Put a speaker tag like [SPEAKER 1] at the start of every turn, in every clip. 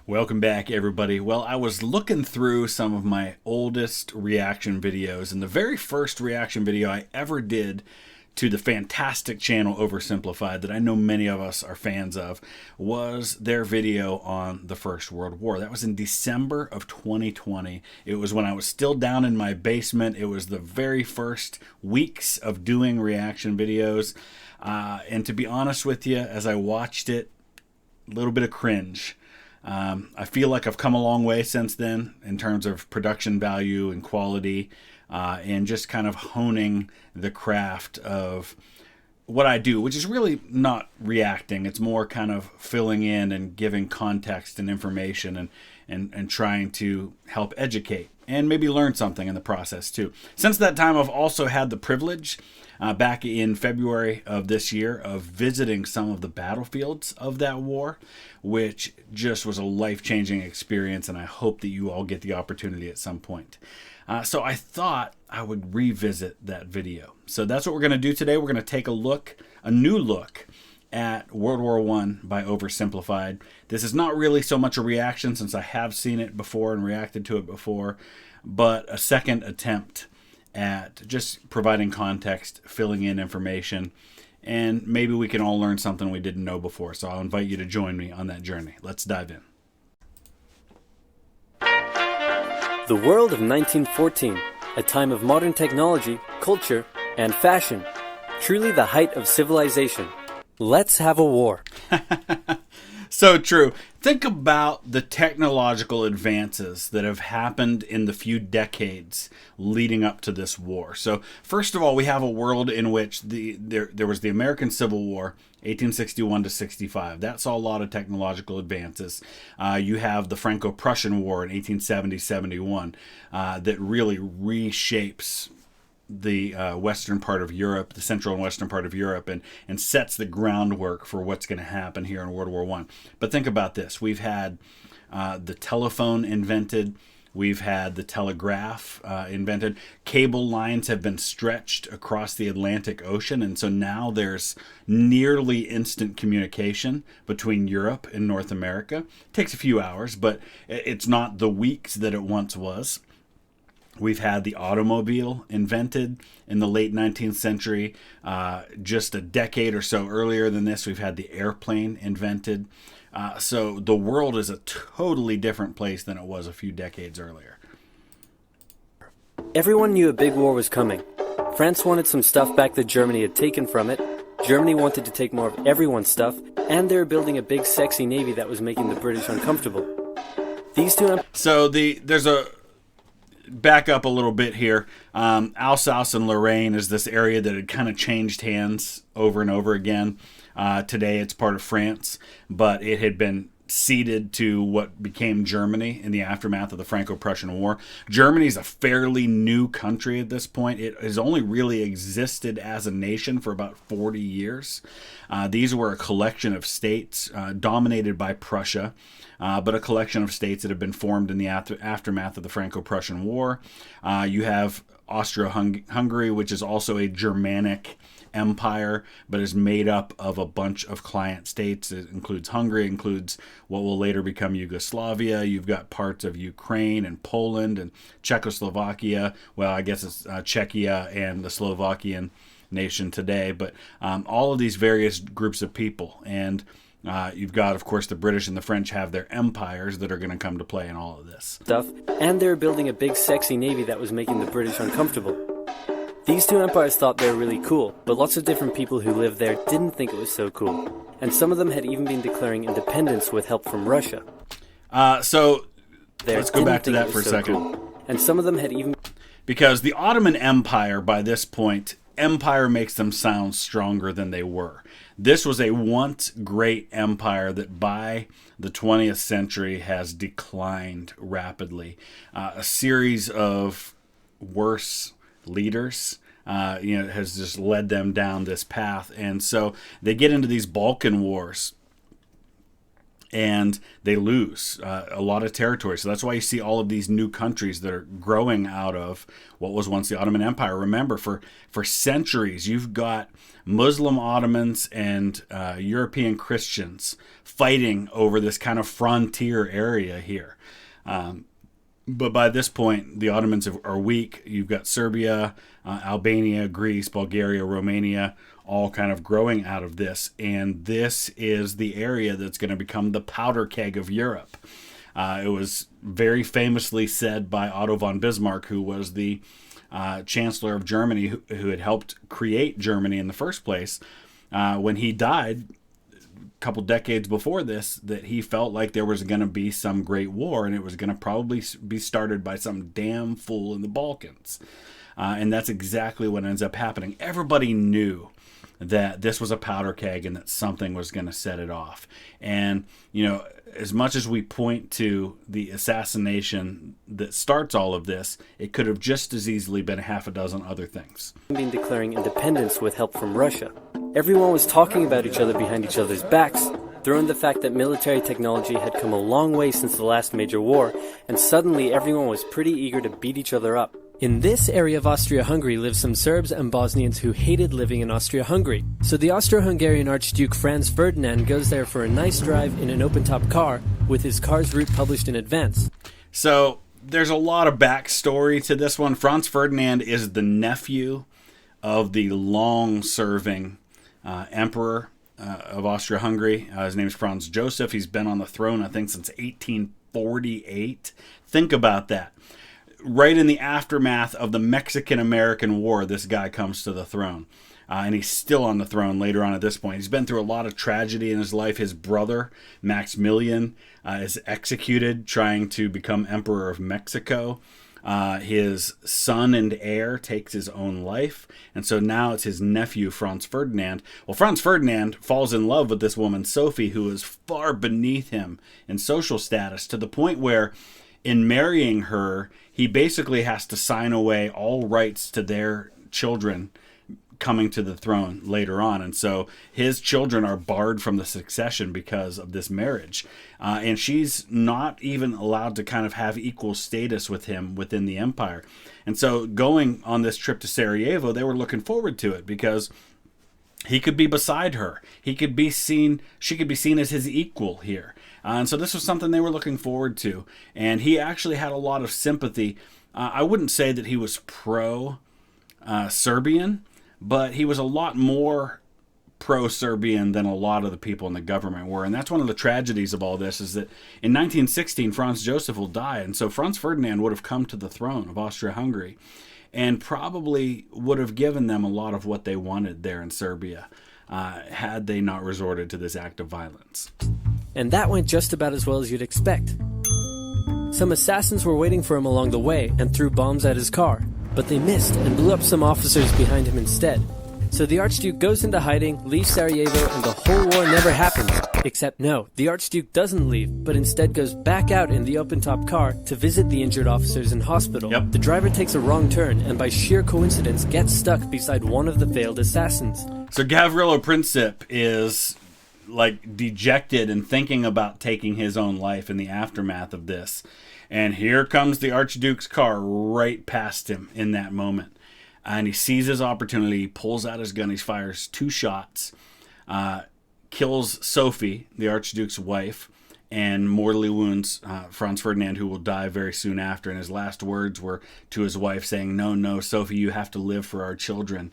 [SPEAKER 1] Welcome back, everybody. Well, I was looking through some of my oldest reaction videos, and the very first reaction video I ever did to the fantastic channel Oversimplified that I know many of us are fans of was their video on the First World War. That was in December of 2020. It was when I was still down in my basement. It was the very first weeks of doing reaction videos. And to be honest with you, as I watched it, a little bit of cringe. I feel like I've come a long way since then in terms of production value and quality, and just kind of honing the craft of what I do, which is really not reacting. It's more kind of filling in and giving context and information and trying to help educate and maybe learn something in the process too. Since that time, I've also had the privilege back in February of this year of visiting some of the battlefields of that war, which just was a life-changing experience, and I hope that you all get the opportunity at some point. So I thought I would revisit that video. So that's what we're going to do today. We're going to take a new look at World War I by Oversimplified. This is not really so much a reaction since I have seen it before and reacted to it before, but a second attempt at just providing context, filling in information, and maybe we can all learn something we didn't know before. So I'll invite you to join me on that journey. Let's dive in.
[SPEAKER 2] The world of 1914, a time of modern technology, culture, and fashion. Truly the height of civilization. Let's have a war.
[SPEAKER 1] So true. Think about the technological advances that have happened in the few decades leading up to this war. So first of all, we have a world in which there was the American Civil War, 1861 to 65. That saw a lot of technological advances. You have the Franco-Prussian War in 1870-71 that really reshapes the western part of Europe, the central and western part of Europe, and sets the groundwork for what's going to happen here in World War I. But think about this. We've had the telephone invented. We've had the telegraph invented. Cable lines have been stretched across the Atlantic Ocean, and so now there's nearly instant communication between Europe and North America. It takes a few hours, but it's not the weeks that it once was. We've had the automobile invented in the late 19th century. Just a decade or so earlier than this, we've had the airplane invented. So the world is a totally different place than it was a few decades earlier.
[SPEAKER 2] Everyone knew a big war was coming. France wanted some stuff back that Germany had taken from it. Germany wanted to take more of everyone's stuff. And they were building a big sexy navy that was making the British uncomfortable. These two...
[SPEAKER 1] Back up a little bit here. Alsace and Lorraine is this area that had kind of changed hands over and over again. Today it's part of France, but it had been ceded to what became Germany in the aftermath of the Franco-Prussian War. Germany is a fairly new country at this point. It has only really existed as a nation for about 40 years. These were a collection of states dominated by Prussia, but a collection of states that have been formed in the aftermath of the Franco-Prussian War. You have Austria-Hungary, which is also a Germanic empire, but is made up of a bunch of client states. It includes Hungary, includes what will later become Yugoslavia. You've got parts of Ukraine and Poland and Czechoslovakia. Well, I guess it's Czechia and the Slovakian nation today, but all of these various groups of people. And you've got, of course, the British and the French have their empires that are going to come to play in all of this
[SPEAKER 2] stuff. And they were building a big sexy navy that was making the British uncomfortable. These two empires thought they were really cool, but lots of different people who lived there didn't think it was so cool. And some of them had even been declaring independence with help from Russia.
[SPEAKER 1] So let's go back to that for a second.
[SPEAKER 2] Cool. And some of them had even...
[SPEAKER 1] Because the Ottoman Empire, by this point, empire makes them sound stronger than they were. This was a once great empire that by the 20th century has declined rapidly. A series of worse leaders has just led them down this path. And so they get into these Balkan wars and they lose a lot of territory. So that's why you see all of these new countries that are growing out of what was once the Ottoman Empire. Remember, for centuries, you've got Muslim Ottomans and European Christians fighting over this kind of frontier area here. But by this point, the Ottomans are weak. You've got Serbia, Albania, Greece, Bulgaria, Romania, all kind of growing out of this. And this is the area that's going to become the powder keg of Europe. It was very famously said by Otto von Bismarck, who was the Chancellor of Germany, who had helped create Germany in the first place, when he died a couple decades before this, that he felt like there was going to be some great war, and it was going to probably be started by some damn fool in the Balkans. And that's exactly what ends up happening. Everybody knew that this was a powder keg and that something was going to set it off. And, as much as we point to the assassination that starts all of this, it could have just as easily been a half a dozen other things.
[SPEAKER 2] Been declaring independence with help from Russia. Everyone was talking about each other behind each other's backs. Throw in the fact that military technology had come a long way since the last major war, and suddenly everyone was pretty eager to beat each other up. In this area of Austria-Hungary live some Serbs and Bosnians who hated living in Austria-Hungary. So the Austro-Hungarian Archduke Franz Ferdinand goes there for a nice drive in an open-top car with his car's route published in advance.
[SPEAKER 1] So there's a lot of backstory to this one. Franz Ferdinand is the nephew of the long-serving emperor of Austria-Hungary. His name is Franz Joseph. He's been on the throne, I think, since 1848. Think about that. Right in the aftermath of the Mexican-American War, this guy comes to the throne. And he's still on the throne later on at this point. He's been through a lot of tragedy in his life. His brother, Maximilian, is executed trying to become Emperor of Mexico. His son and heir takes his own life. And so now it's his nephew, Franz Ferdinand. Well, Franz Ferdinand falls in love with this woman, Sophie, who is far beneath him in social status, to the point where in marrying her, he basically has to sign away all rights to their children coming to the throne later on. And so his children are barred from the succession because of this marriage. And she's not even allowed to kind of have equal status with him within the empire. And so going on this trip to Sarajevo, they were looking forward to it because he could be beside her. She could be seen as his equal here. And so this was something they were looking forward to. And he actually had a lot of sympathy. I wouldn't say that he was pro-Serbian, but he was a lot more pro-Serbian than a lot of the people in the government were. And that's one of the tragedies of all this, is that in 1916, Franz Joseph will die. And so Franz Ferdinand would have come to the throne of Austria-Hungary and probably would have given them a lot of what they wanted there in Serbia, had they not resorted to this act of violence.
[SPEAKER 2] And that went just about as well as you'd expect. Some assassins were waiting for him along the way and threw bombs at his car, but they missed and blew up some officers behind him instead. So the Archduke goes into hiding, leaves Sarajevo, and the whole war never happens. Except no, the Archduke doesn't leave, but instead goes back out in the open-top car to visit the injured officers in hospital.
[SPEAKER 1] Yep.
[SPEAKER 2] The driver takes a wrong turn and by sheer coincidence gets stuck beside one of the failed assassins.
[SPEAKER 1] So Gavrilo Princip is dejected and thinking about taking his own life in the aftermath of this. And here comes the Archduke's car right past him in that moment. And he sees his opportunity, he pulls out his gun, he fires 2 shots, kills Sophie, the Archduke's wife, and mortally wounds Franz Ferdinand, who will die very soon after. And his last words were to his wife saying, no, Sophie, you have to live for our children.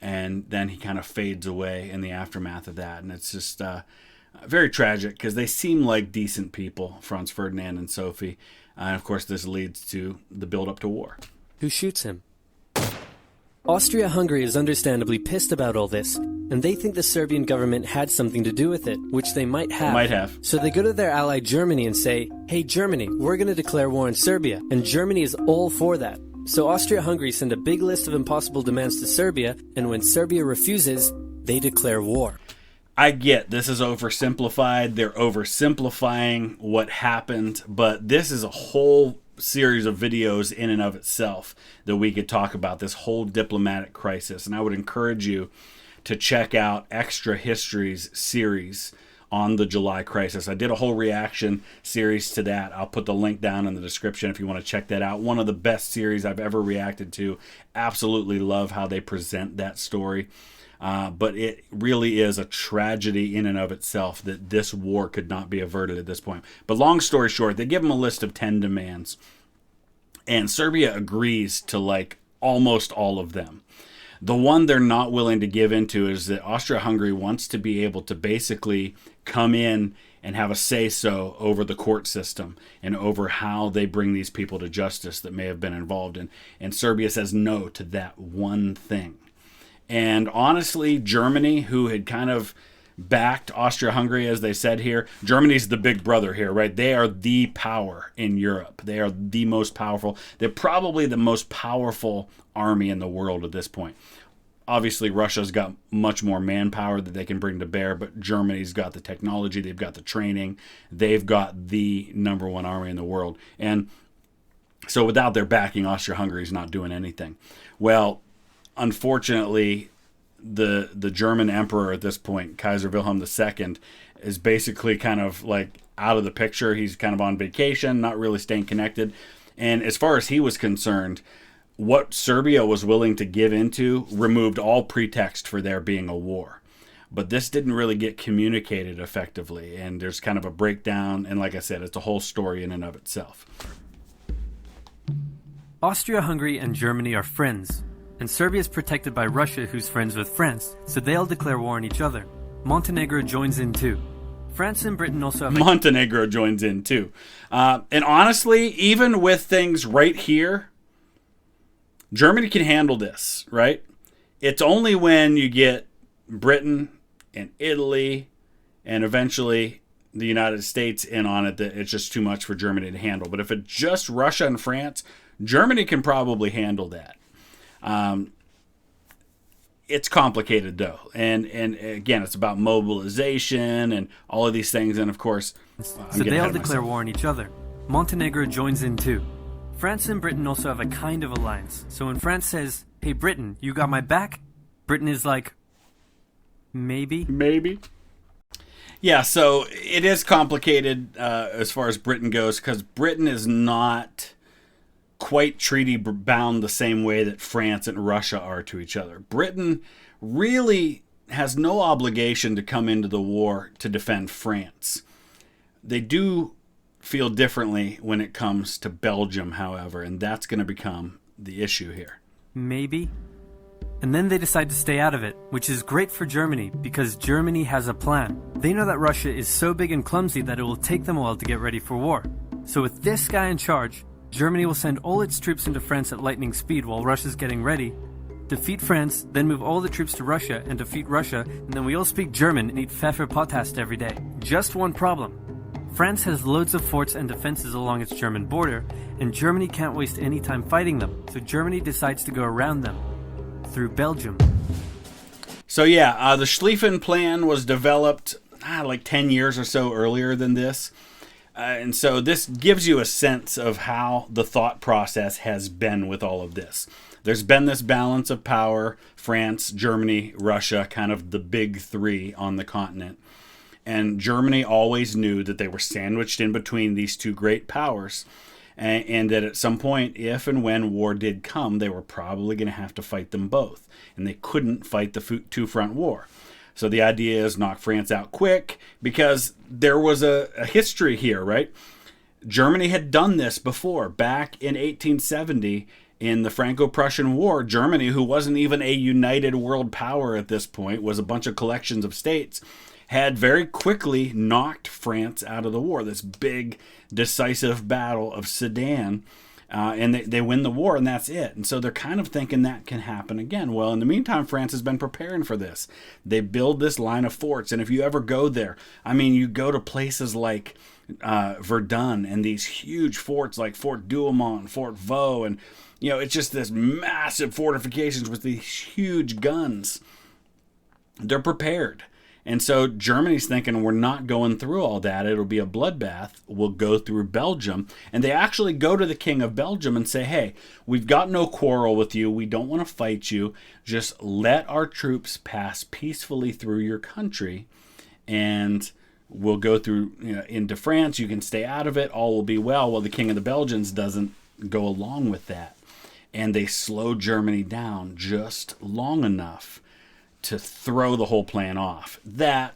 [SPEAKER 1] And then he kind of fades away in the aftermath of that. And it's just very tragic because they seem like decent people, Franz Ferdinand and Sophie. And of course, this leads to the build-up to war.
[SPEAKER 2] Who shoots him? Austria-Hungary is understandably pissed about all this, and they think the Serbian government had something to do with it, which they might have. So they go to their ally Germany and say, hey Germany, we're going to declare war on Serbia, and Germany is all for that. So Austria-Hungary send a big list of impossible demands to Serbia, and when Serbia refuses, they declare war.
[SPEAKER 1] I get this is oversimplified. They're oversimplifying what happened, but this is a whole series of videos in and of itself that we could talk about this whole diplomatic crisis. And I would encourage you to check out Extra History's series on the July crisis. I did a whole reaction series to that. I'll put the link down in the description if you want to check that out. One of the best series I've ever reacted to. Absolutely love how they present that story. But it really is a tragedy in and of itself that this war could not be averted at this point. But long story short, they give them a list of 10 demands. And Serbia agrees to like almost all of them. The one they're not willing to give into is that Austria-Hungary wants to be able to basically come in and have a say-so over the court system and over how they bring these people to justice that may have been involved in. And Serbia says no to that one thing. And honestly, Germany, who had kind of backed Austria-Hungary, as they said here, Germany's the big brother here, right? They are the power in Europe. They are the most powerful. They're probably the most powerful army in the world at this point. Obviously, Russia's got much more manpower that they can bring to bear, but Germany's got the technology, they've got the training, they've got the number one army in the world. And so without their backing, Austria-Hungary's not doing anything. Well, unfortunately, the German emperor at this point, Kaiser Wilhelm II, is basically kind of like out of the picture. He's kind of on vacation, not really staying connected. And as far as he was concerned, what Serbia was willing to give into removed all pretext for there being a war. But this didn't really get communicated effectively, and there's kind of a breakdown. And like I said, it's a whole story in and of itself.
[SPEAKER 2] Austria-Hungary and Germany are friends. And Serbia is protected by Russia, who's friends with France, so they'll declare war on each other. Montenegro joins in too. France and Britain also have...
[SPEAKER 1] Montenegro joins in too. And honestly, even with things right here, Germany can handle this, right? It's only when you get Britain and Italy and eventually the United States in on it that it's just too much for Germany to handle. But if it's just Russia and France, Germany can probably handle that. It's complicated though, and again, it's about mobilization and all of these things, and of course,
[SPEAKER 2] so they'll declare war on each other. Montenegro joins in too. France and Britain also have a kind of alliance. So when France says, "Hey Britain, you got my back," Britain is like, maybe.
[SPEAKER 1] Yeah, so it is complicated as far as Britain goes, because Britain is not quite treaty bound the same way that France and Russia are to each other. Britain really has no obligation to come into the war to defend France. They do feel differently when it comes to Belgium, however, and that's going to become the issue here.
[SPEAKER 2] Maybe. And then they decide to stay out of it, which is great for Germany because Germany has a plan. They know that Russia is so big and clumsy that it will take them a while to get ready for war. So with this guy in charge, Germany will send all its troops into France at lightning speed while Russia's getting ready, defeat France, then move all the troops to Russia and defeat Russia, and then we all speak German and eat Pfeffer Podcast every day. Just one problem. France has loads of forts and defenses along its German border, and Germany can't waste any time fighting them, so Germany decides to go around them, through Belgium.
[SPEAKER 1] So yeah, the Schlieffen Plan was developed like 10 years or so earlier than this. And so this gives you a sense of how the thought process has been with all of this. There's been this balance of power, France, Germany, Russia, kind of the big three on the continent. And Germany always knew that they were sandwiched in between these two great powers. And that at some point, if and when war did come, they were probably going to have to fight them both. And they couldn't fight the two-front war. So the idea is knock France out quick, because there was a history here, right? Germany had done this before. Back in 1870, in the Franco-Prussian War, Germany, who wasn't even a united world power at this point, was a bunch of collections of states, had very quickly knocked France out of the war. This big, decisive battle of Sedan. And they win the war, and that's it. And so they're kind of thinking that can happen again. Well, in the meantime, France has been preparing for this. They build this line of forts, and if you ever go there, I mean, you go to places like Verdun and these huge forts like Fort Douaumont, Fort Vaux, and it's just this massive fortifications with these huge guns. They're prepared. And so Germany's thinking, we're not going through all that. It'll be a bloodbath. We'll go through Belgium. And they actually go to the king of Belgium and say, hey, we've got no quarrel with you. We don't want to fight you. Just let our troops pass peacefully through your country. And will go through into France. You can stay out of it. All will be well. Well, the King of the Belgians doesn't go along with that. And they slow Germany down just long enough to throw the whole plan off. That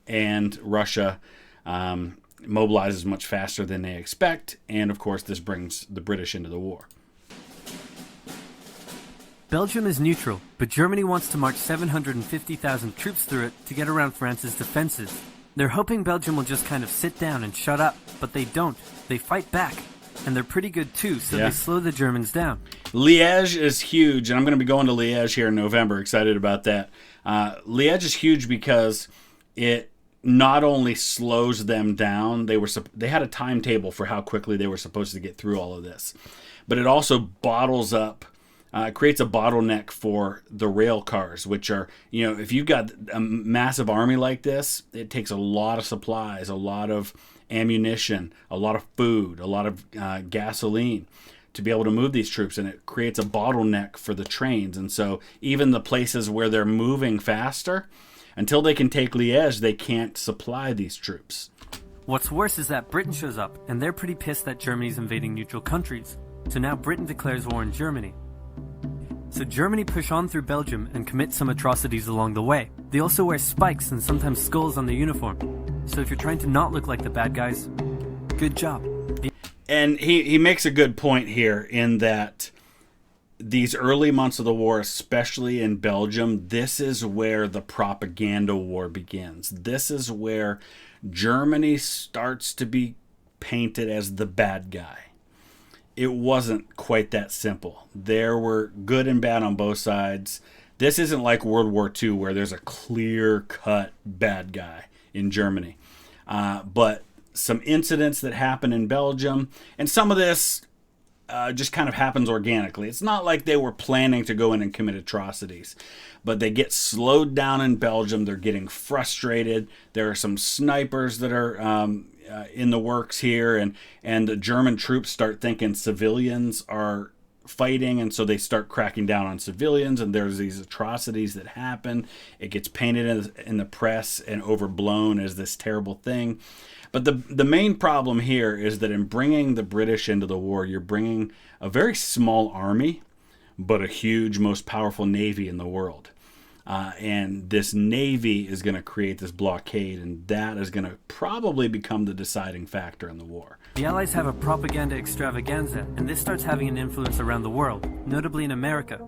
[SPEAKER 1] and Russia mobilizes much faster than they expect. And, of course, this brings the British into the war.
[SPEAKER 2] Belgium is neutral, but Germany wants to march 750,000 troops through it to get around France's defenses. They're hoping Belgium will just kind of sit down and shut up, but they don't. They fight back, and they're pretty good too, so they slow the Germans down. Liège is huge, and I'm going to be going to Liège here in November. Excited about that. Liège is huge because it not only slows them down, they had a timetable for how quickly they were supposed to get through all of this, but it also bottles up. Creates a bottleneck for the rail cars, which are, if you've got a massive army like this, it takes a lot of supplies, a lot of ammunition, a lot of food, a lot of gasoline to be able to move these troops, and it creates a bottleneck for the trains. And so even the places where they're moving faster, until they can take Liège, they can't supply these troops. What's worse is that Britain shows up, and they're pretty pissed that Germany's invading neutral countries. So now Britain declares war on Germany. So Germany push on through Belgium and commit some atrocities along the way. They also wear spikes and sometimes skulls on their uniform. So if you're trying to not look like the bad guys, good job. And he makes a good point here in that these early months of the war, especially in Belgium, this is where the propaganda war begins. This is where Germany starts to be painted as the bad guy. It wasn't quite that simple. There were good and bad on both sides. This isn't like World War II where there's a clear-cut bad guy in Germany. But some incidents that happen in Belgium, and some of this just kind of happens organically. It's not like they were planning to go in and commit atrocities, but they get slowed down in Belgium. They're getting frustrated. There are some snipers that are in the works here, and the German troops start thinking civilians are fighting, and so they start cracking down on civilians, and there's these atrocities that happen. It gets painted in the press and overblown as this terrible thing. But the main problem here is that in bringing the British into the war, you're bringing a very small army, but a huge, most powerful navy in the world. And this navy is going to create this blockade, and that is going to probably become the deciding factor in the war. The Allies have a propaganda extravaganza, and this starts having an influence around the world, notably in America.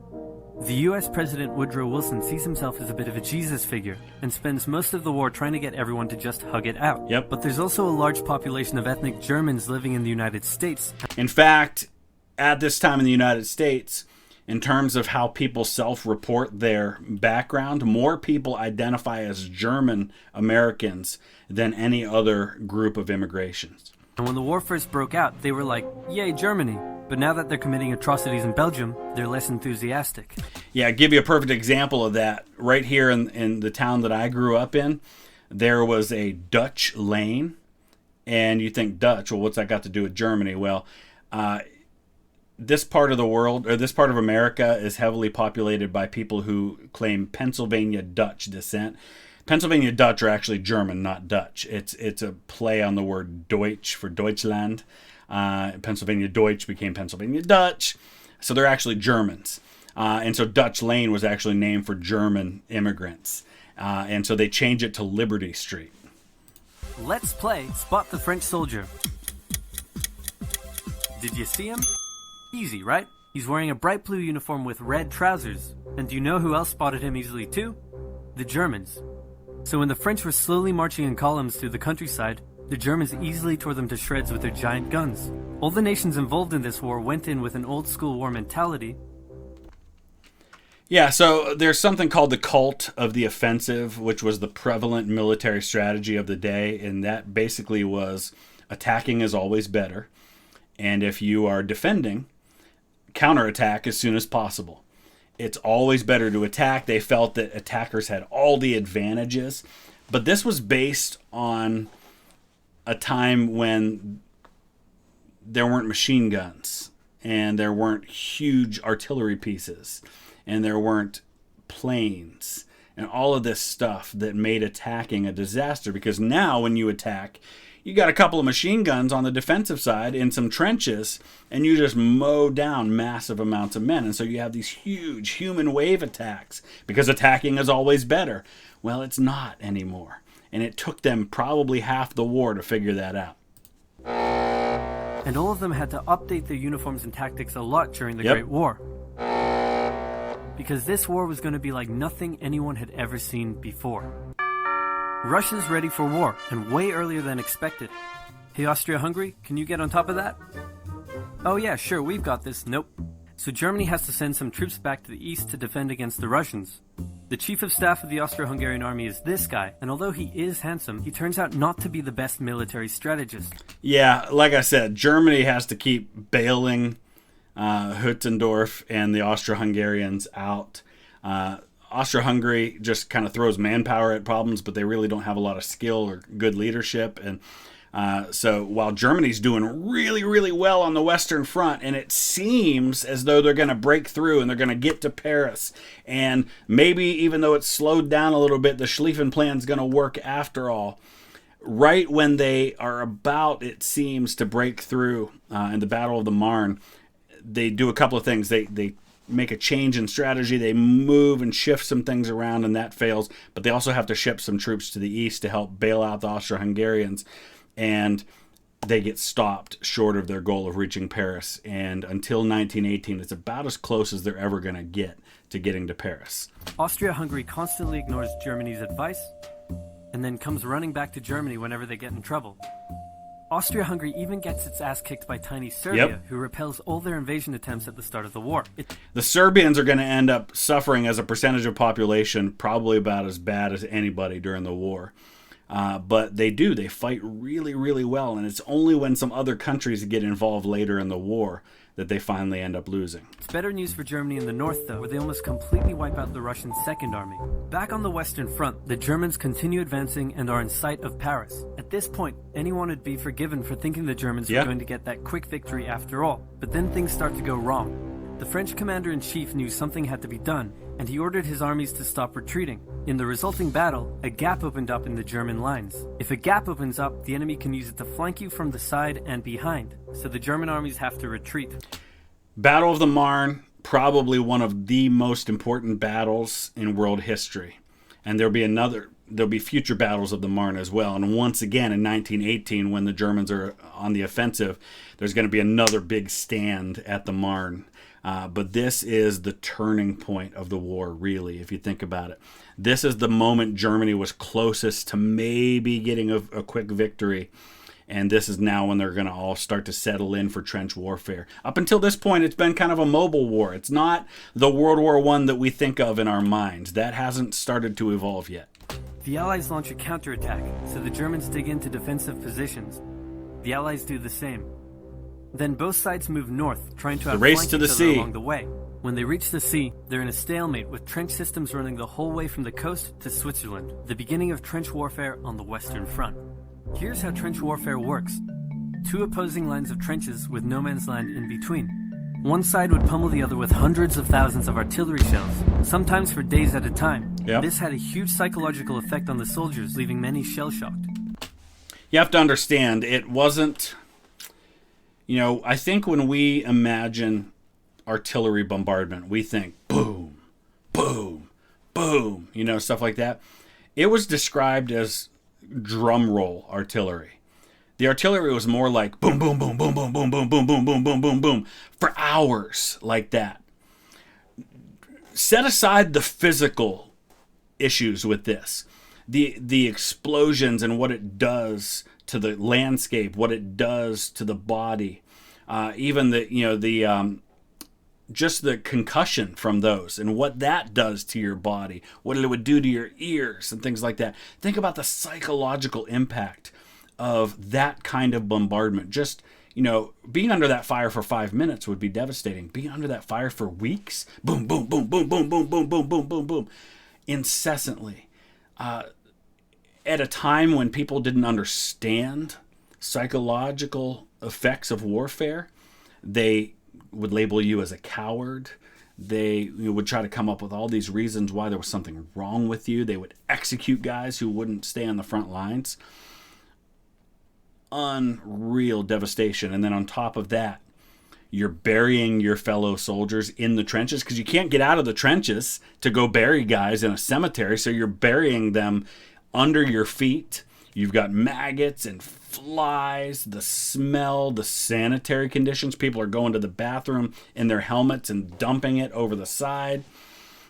[SPEAKER 2] The US President Woodrow Wilson sees himself as a bit of a Jesus figure, and spends most of the war trying to get everyone to just hug it out. Yep. But there's also a large population of ethnic Germans living in the United States. In fact, at this time in the United States, in terms of how people self-report their background, more people identify as German Americans than any other group of immigrations. And when the war first broke out, they were like, yay, Germany. But now that they're committing atrocities in Belgium, they're less enthusiastic. Yeah, I'll give you a perfect example of that. Right here in the town that I grew up in, there was a Dutch lane. And you think, Dutch, well, what's that got to do with Germany? Well, this part of the world, or this part of America, is heavily populated by people who claim Pennsylvania Dutch descent. Pennsylvania Dutch are actually German, not Dutch. It's a play on the word Deutsch for Deutschland. Pennsylvania Deutsch became Pennsylvania Dutch. So they're actually Germans. And so Dutch Lane was actually named for German immigrants. And so they changed it to Liberty Street. Let's play Spot the French Soldier. Did you see him? Easy, right? He's wearing a bright blue uniform with red trousers. And do you know who else spotted him easily too? The Germans. So when the French were slowly marching in columns through the countryside, the Germans easily tore them to shreds with their giant guns. All the nations involved in this war went in with an old school war mentality. Yeah, so there's something called the cult of the offensive, which was the prevalent military strategy of the day, and that basically was attacking is always better. And if you are defending, counterattack as soon as possible. It's always better to attack. They felt that attackers had all the advantages. But this was based on a time when there weren't machine guns, and there weren't huge artillery pieces, and there weren't planes.
[SPEAKER 1] and all of this stuff that made attacking a disaster. Because now when you attack, you got a couple of machine guns on the defensive side in some trenches, and you just mow down massive amounts of men. And so you have these huge human wave attacks because attacking is always better. Well, it's not anymore. And it took them probably half the war to figure that out.
[SPEAKER 2] And all of them had to update their uniforms and tactics a lot during the Great War. Because this war was going to be like nothing anyone had ever seen before. Russia's ready for war, and way earlier than expected. Hey, Austria-Hungary, can you get on top of that? Oh yeah, sure, we've got this. Nope. So Germany has to send some troops back to the east to defend against the Russians. The chief of staff of the Austro-Hungarian army is this guy, and although he is handsome, he turns out not to be the best military strategist.
[SPEAKER 1] Yeah, like I said, Germany has to keep bailing Huttendorf and the Austro-Hungarians out. Austro-Hungary just kind of throws manpower at problems, but they really don't have a lot of skill or good leadership. And so while Germany's doing really, really well on the Western Front, and it seems as though they're going to break through and they're going to get to Paris, and maybe even though it's slowed down a little bit, the Schlieffen Plan's going to work after all. Right when they are about, it seems, to break through in the Battle of the Marne, they do a couple of things. They make a change in strategy. They move and shift some things around, and that fails. But they also have to ship some troops to the east to help bail out the Austro-Hungarians. And they get stopped short of their goal of reaching Paris. And until 1918, it's about as close as they're ever going to get to getting to Paris.
[SPEAKER 2] Austria-Hungary constantly ignores Germany's advice and then comes running back to Germany whenever they get in trouble. Austria-Hungary even gets its ass kicked by tiny Serbia, who repels all their invasion attempts at the start of the war.
[SPEAKER 1] The Serbians are going to end up suffering as a percentage of population probably about as bad as anybody during the war. But they do. They fight really, really well. And it's only when some other countries get involved later in the war that they finally end up losing.
[SPEAKER 2] It's better news for Germany in the north, though, where they almost completely wipe out the Russian Second Army. Back on the Western Front, the Germans continue advancing and are in sight of Paris. At this point, anyone would be forgiven for thinking the Germans were going to get that quick victory after all. But then things start to go wrong. The French commander-in-chief knew something had to be done, and he ordered his armies to stop retreating. In the resulting battle, a gap opened up in the German lines. If a gap opens up, the enemy can use it to flank you from the side and behind, so the German armies have to retreat.
[SPEAKER 1] Battle of the Marne, probably one of the most important battles in world history. And there'll be future battles of the Marne as well. And once again, in 1918, when the Germans are on the offensive, there's going to be another big stand at the Marne. But this is the turning point of the war, really, if you think about it. This is the moment Germany was closest to maybe getting a quick victory. And this is now when they're going to all start to settle in for trench warfare. Up until this point, it's been kind of a mobile war. It's not the World War I that we think of in our minds. That hasn't started to evolve yet.
[SPEAKER 2] The Allies launch a counterattack, so the Germans dig into defensive positions. The Allies do the same. Then both sides move north, trying to outflank each other along the way. When they reach the sea, they're in a stalemate with trench systems running the whole way from the coast to Switzerland, the beginning of trench warfare on the Western Front. Here's how trench warfare works. Two opposing lines of trenches with no man's land in between. One side would pummel the other with hundreds of thousands of artillery shells, sometimes for days at a time. Yep. This had a huge psychological effect on the soldiers, leaving many shell-shocked.
[SPEAKER 1] You have to understand, it wasn't... I think when we imagine artillery bombardment, we think boom, boom, boom, stuff like that. It was described as drum roll artillery. The artillery was more like boom, boom, boom, boom, boom, boom, boom, boom, boom, boom, boom, boom, boom, for hours like that. Set aside the physical issues with this. The explosions and what it does to the landscape, what it does to the body, even just the concussion from those and what that does to your body, what it would do to your ears and things like that. Think about the psychological impact of that kind of bombardment. Just, being under that fire for 5 minutes would be devastating. Being under that fire for weeks, boom, boom, boom, boom, boom, boom, boom, boom, boom, boom, boom, incessantly. At a time when people didn't understand psychological effects of warfare, they would label you as a coward. They would try to come up with all these reasons why there was something wrong with you. They would execute guys who wouldn't stay on the front lines. Unreal devastation. And then on top of that, you're burying your fellow soldiers in the trenches because you can't get out of the trenches to go bury guys in a cemetery. So you're burying them under your feet. You've got maggots and flies, the smell, the sanitary conditions. People are going to the bathroom in their helmets and dumping it over the side.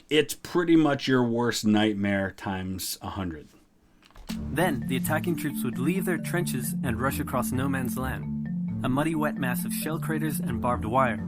[SPEAKER 1] It's pretty much your worst nightmare times 100.
[SPEAKER 2] Then, the attacking troops would leave their trenches and rush across no man's land. A muddy, wet mass of shell craters and barbed wire.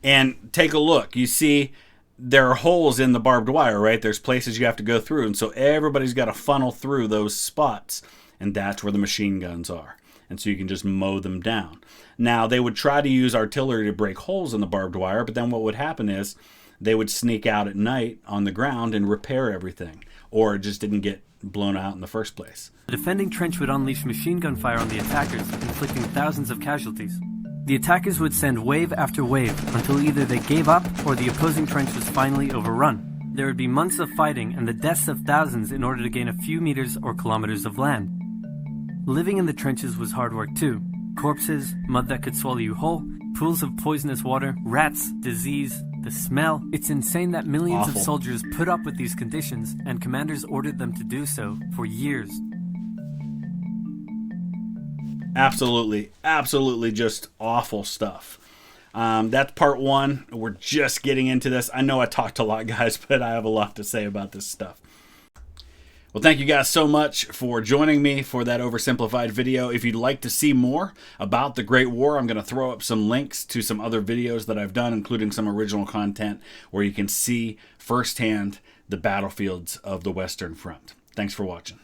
[SPEAKER 1] And take a look. You see, there are holes in the barbed wire, right? There's places you have to go through. And so everybody's got to funnel through those spots. And that's where the machine guns are. And so you can just mow them down. Now, they would try to use artillery to break holes in the barbed wire. But then what would happen is they would sneak out at night on the ground and repair everything. Or it just didn't get blown out in the first place.
[SPEAKER 2] The defending trench would unleash machine gun fire on the attackers, inflicting thousands of casualties. The attackers would send wave after wave until either they gave up or the opposing trench was finally overrun. There would be months of fighting and the deaths of thousands in order to gain a few meters or kilometers of land. Living in the trenches was hard work too. Corpses, mud that could swallow you whole, pools of poisonous water, rats, disease, the smell. It's insane that millions of soldiers put up with these conditions and commanders ordered them to do so for years.
[SPEAKER 1] Absolutely just awful stuff. That's part one. We're just getting into this. I know I talked a lot, guys, but I have a lot to say about this stuff. Well, thank you guys so much for joining me for that Oversimplified video. If you'd like to see more about the Great War, I'm going to throw up some links to some other videos that I've done, including some original content where you can see firsthand the battlefields of the Western Front. Thanks for watching.